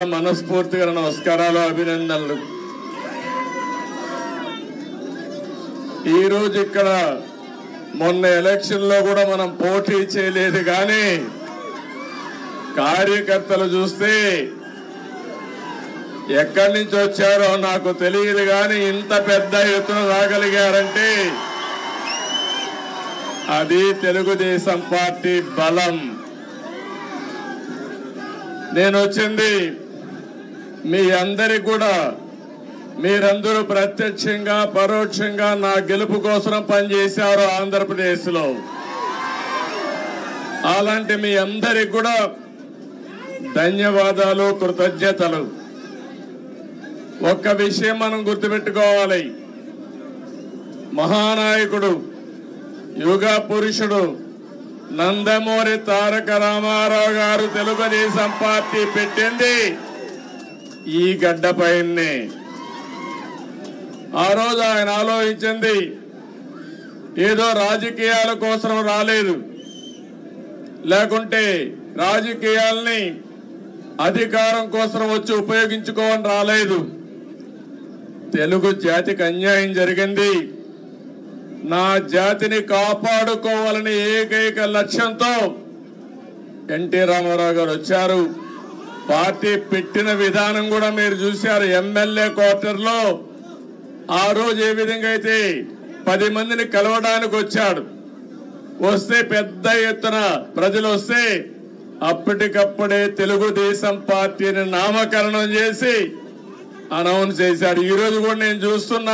మనస్ఫూర్తిగా నమస్కారాలు, అభినందనలు. ఈ రోజు ఇక్కడ మొన్న ఎలక్షన్ లో కూడా మనం పోటీ చేయలేదు, కానీ కార్యకర్తలు చూస్తే ఎక్కడి నుంచి వచ్చారో నాకు తెలియదు, కానీ ఇంత పెద్ద ఎత్తున రాగలిగారంటే అది తెలుగుదేశం పార్టీ బలం. నేను వచ్చింది మీ అందరికి కూడా, మీరందరూ ప్రత్యక్షంగా పరోక్షంగా నా గెలుపు కోసం పనిచేశారు ఆంధ్రప్రదేశ్ లో. అలాంటి మీ అందరికి కూడా ధన్యవాదాలు, కృతజ్ఞతలు. ఒక్క విషయం మనం గుర్తుపెట్టుకోవాలి, మహానాయకుడు యుగ పురుషుడు నందమూరి తారక రామారావు గారు తెలుగుదేశం పార్టీ పెట్టింది ఈ గడ్డపైనే. ఆ రోజు ఆయన ఆలోచించింది ఏదో రాజకీయాల కోసం రాలేదు, లేకుంటే రాజకీయాల్ని అధికారం కోసం వచ్చి ఉపయోగించుకోవని రాలేదు. తెలుగు జాతికి అన్యాయం జరిగింది, నా జాతిని కాపాడుకోవాలని ఏకైక లక్ష్యంతో ఎన్టీ రామారావు గారు వచ్చారు. పార్టీ పెట్టిన విధానం కూడా మీరు చూశారు. ఎమ్మెల్యే క్వార్టర్ లో ఆ రోజు ఏ విధంగా అయితే 10 మందిని కలవడానికి వచ్చాడు, వస్తే పెద్ద ఎత్తున ప్రజలు వస్తే అప్పటికప్పుడే తెలుగుదేశం పార్టీని నామకరణం చేసి అనౌన్స్ చేశాడు. ఈ రోజు కూడా నేను చూస్తున్నా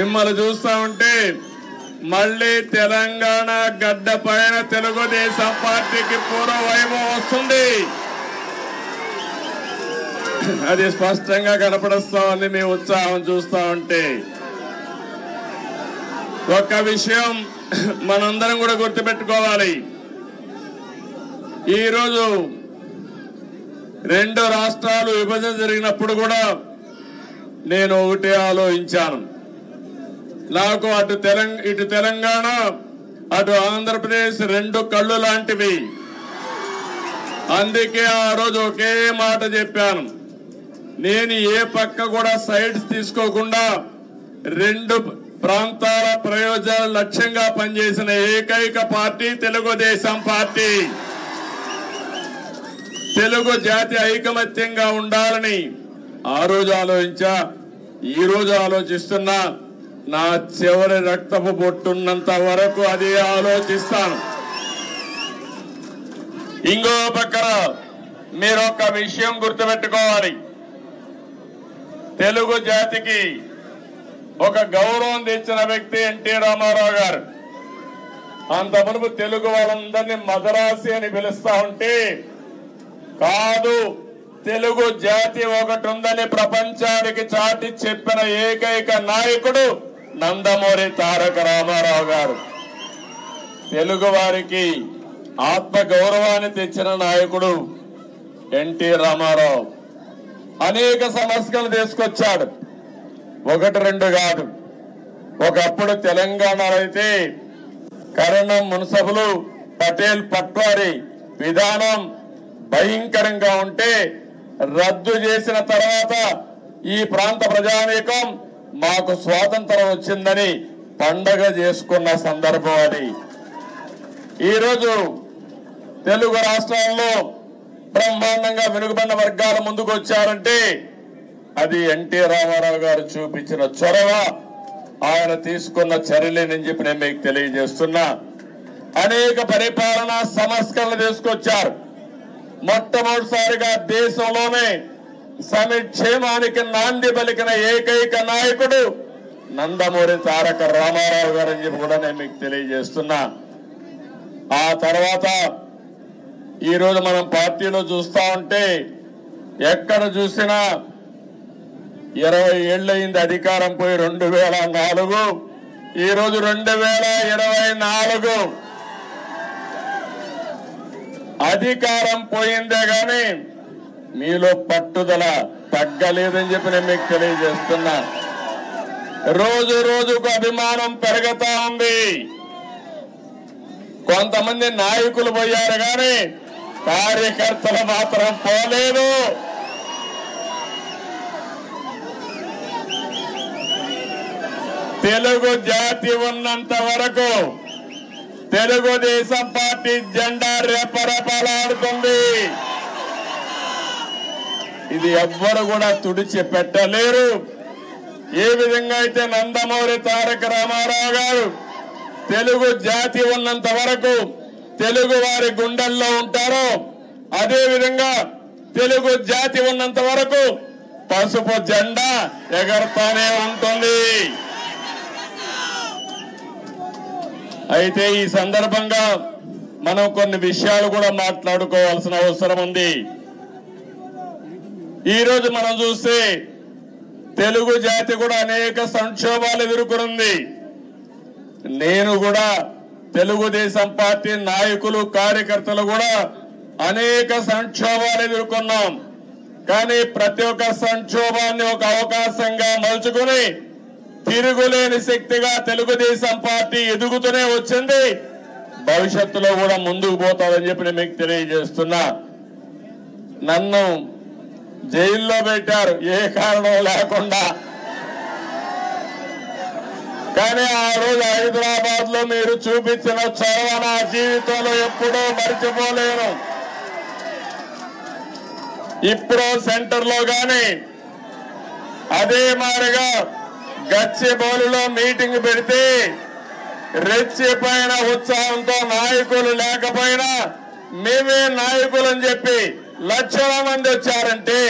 మిమ్మల్ని చూస్తా ఉంటే మళ్ళీ తెలంగాణ గడ్డ పైన తెలుగుదేశం పార్టీకి పూర్వ వైభవం వస్తుంది. అది స్పష్టంగా కనపడుస్తా ఉంది మీ ఉత్సాహం చూస్తా ఉంటే. ఒక్క విషయం మనందరం కూడా గుర్తుపెట్టుకోవాలి, ఈరోజు 2 రాష్ట్రాలు విభజన జరిగినప్పుడు కూడా నేను ఒకటే ఆలోచించాను, నాకు ఇటు తెలంగాణ అటు ఆంధ్రప్రదేశ్ 2 కళ్ళు లాంటివి. అందుకే ఆ రోజు ఒకే మాట చెప్పాను, నేను ఏ పక్క కూడా సైడ్స్ తీసుకోకుండా 2 ప్రాంతాల ప్రయోజనాల లక్ష్యంగా పనిచేసిన ఏకైక పార్టీ తెలుగుదేశం పార్టీ. తెలుగు జాతి ఐకమత్యంగా ఉండాలని ఆ రోజు ఆలోచించా, ఈ రోజు ఆలోచిస్తున్నా. నా చివరి రక్తపు బొట్టున్నంత వరకు అదే ఆలోచిస్తాను. ఇంకో పక్కన మీరు ఒక విషయం గుర్తుపెట్టుకోవాలి, తెలుగు జాతికి ఒక గౌరవం తెచ్చిన వ్యక్తి ఎన్టీ రామారావు గారు. అంత మునుపు తెలుగు వాళ్ళందరినీ మదరాసి అని పిలుస్తా ఉంటే, కాదు తెలుగు జాతి ఒకటి ఉందని ప్రపంచానికి చాటి చెప్పిన ఏకైక నాయకుడు నందమూరి తారక రామారావు గారు. తెలుగు వారికి ఆత్మ గౌరవాన్ని తెచ్చిన నాయకుడు ఎన్టీ రామారావు. అనేక సమస్యలు తీసుకొచ్చాడు, 1-2 కాదు. ఒకప్పుడు తెలంగాణలో అయితే కరణం మున్సబులు పటేల్ పట్వారి విధానం భయంకరంగా ఉంటే రద్దు చేసిన తర్వాత ఈ ప్రాంత ప్రజానీకం మాకు స్వాతంత్రం వచ్చిందని పండగ చేసుకున్న సందర్భం అది. ఈరోజు తెలుగు రాష్ట్రాల్లో బ్రహ్మాండంగా వెనుకబడిన వర్గాలు ముందుకు వచ్చారంటే అది ఎన్టీ రామారావు గారు చూపించిన చొరవ, ఆయన తీసుకున్న చర్యలేనని చెప్పి నేను మీకు తెలియజేస్తున్నా. అనేక పరిపాలనా సంస్కరణలు తీసుకొచ్చారు. మొట్టమొదటిసారిగా దేశంలోనే సంక్షేమానికి నాంది పలికిన ఏకైక నాయకుడు నందమూరి తారక రామారావు గారు అని చెప్పి కూడా నేను మీకు తెలియజేస్తున్నా. ఆ తర్వాత ఈరోజు మనం పార్టీలో చూస్తా ఉంటే ఎక్కడ చూసినా 20 ఏళ్ళయింది అధికారం పోయి, 2004, ఈరోజు 2024. అధికారం పోయిందే గాని మీలో పట్టుదల తగ్గలేదని చెప్పి నేను మీకు తెలియజేస్తున్నా. రోజు రోజుకు అభిమానం పెరుగుతా ఉంది. కొంతమంది నాయకులు పోయారు కానీ కార్యకర్తలు మాత్రం పోలేదు. తెలుగు జాతి ఉన్నంత వరకు తెలుగుదేశం పార్టీ జెండా రెపరెపలాడుతుంది. ఇది ఎవ్వరు కూడా తుడిచి పెట్టలేరు. ఏ విధంగా అయితే నందమూరి తారక రామారావు గారు తెలుగు జాతి ఉన్నంత వరకు తెలుగు వారి గుండెల్లో ఉంటారో, అదే విధంగా తెలుగు జాతి ఉన్నంత వరకు పసుపు జెండా ఎగరతానే ఉంటుంది. అయితే ఈ సందర్భంగా మనం కొన్ని విషయాలు కూడా మాట్లాడుకోవాల్సిన అవసరం ఉంది. ఈ రోజు మనం చూస్తే తెలుగు జాతి కూడా అనేక సంక్షోభాలు ఎదుర్కొంది. నేను కూడా తెలుగుదేశం పార్టీ నాయకులు కార్యకర్తలు కూడా అనేక సంక్షోభాలు ఎదుర్కొన్నాం. కానీ ప్రతి ఒక్క సంక్షోభాన్ని ఒక అవకాశంగా మలుచుకుని తిరుగులేని శక్తిగా తెలుగుదేశం పార్టీ ఎదుగుతూనే వచ్చింది. భవిష్యత్తులో కూడా ముందుకు పోతాదని చెప్పి నేను మీకు తెలియజేస్తున్నా. నన్ను జైల్లో పెట్టారు ఏ కారణం లేకుండా. కానీ ఆ రోజు హైదరాబాద్ లో మీరు చూపించిన చొరవ నా జీవితంలో ఎప్పుడూ మర్చిపోలేను. ఇప్పుడు సెంటర్ లో గాని అదే మాదిరిగా గచ్చిబౌలిలో మీటింగ్ పెడితే రెచ్చిపోయిన ఉత్సాహంతో నాయకులు లేకపోయినా మేమే నాయకులని చెప్పి లక్షల మంది వచ్చారంటే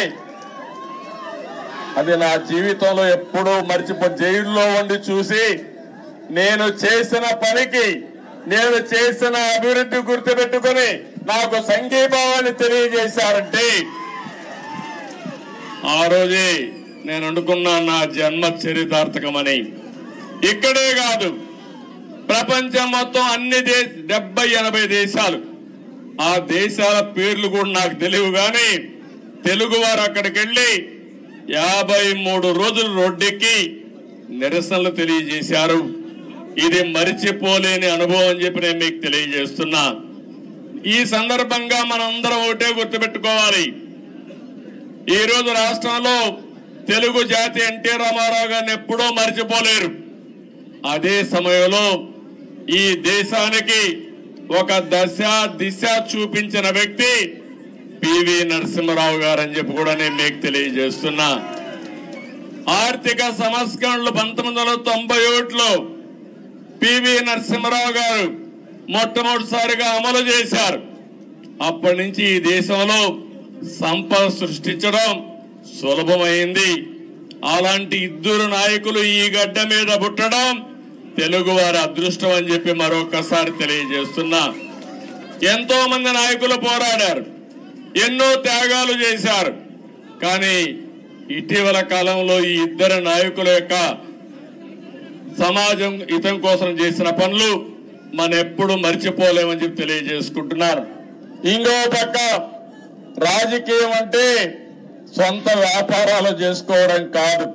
అది నా జీవితంలో ఎప్పుడూ జైల్లో ఉండి చూసి నేను చేసిన పనికి నేను చేసిన అభివృద్ధి గుర్తుపెట్టుకుని నాకు సంఘీభావాన్ని తెలియజేశారంటే ఆ రోజే నేను అనుకున్నా నా జన్మ చరితార్థకమని. ఇక్కడే కాదు, ప్రపంచం మొత్తం అన్ని 70-80 దేశాలు, ఆ దేశాల పేర్లు కూడా నాకు తెలియవు. కానీ తెలుగు వారు అక్కడికి వెళ్లి 53 రోజులు రోడ్డెక్కి నిరసనలు తెలియజేశారు. ఇది మరిచిపోలేని అనుభవం అని చెప్పి నేను మీకు తెలియజేస్తున్నా. ఈ సందర్భంగా మనందరం ఒకటే గుర్తుపెట్టుకోవాలి. ఈ రోజు రాష్ట్రంలో తెలుగు జాతి ఎన్టీ రామారావు గారిని ఎప్పుడూ మరిచిపోలేరు. అదే సమయంలో ఈ దేశానికి ఒక దిశ చూపించిన వ్యక్తి పివి నరసింహారావు గారు అని చెప్పి కూడా నేను మీకు తెలియజేస్తున్నా. ఆర్థిక సంస్కరణలు 1991లో పివి నరసింహారావు గారు మొట్టమొదటిసారిగా అమలు చేశారు. అప్పటి నుంచి ఈ దేశంలో సంపద సృష్టించడం సులభమైంది. అలాంటి ఇద్దరు నాయకులు ఈ గడ్డ మీద పుట్టడం తెలుగు వారి అదృష్టం అని చెప్పి మరొకసారి తెలియజేస్తున్నా. ఎంతో మంది నాయకులు పోరాడారు, ఎన్నో త్యాగాలు చేశారు. కానీ ఇటీవల కాలంలో ఈ ఇద్దరు నాయకుల యొక్క సమాజం హితం కోసం చేసిన పనులు మనం ఎప్పుడు మర్చిపోలేమని చెప్పి తెలియజేసుకుంటున్నారు. ఇంకో పక్క రాజకీయం అంటే సొంత వ్యాపారాలు చేసుకోవడం కాదు.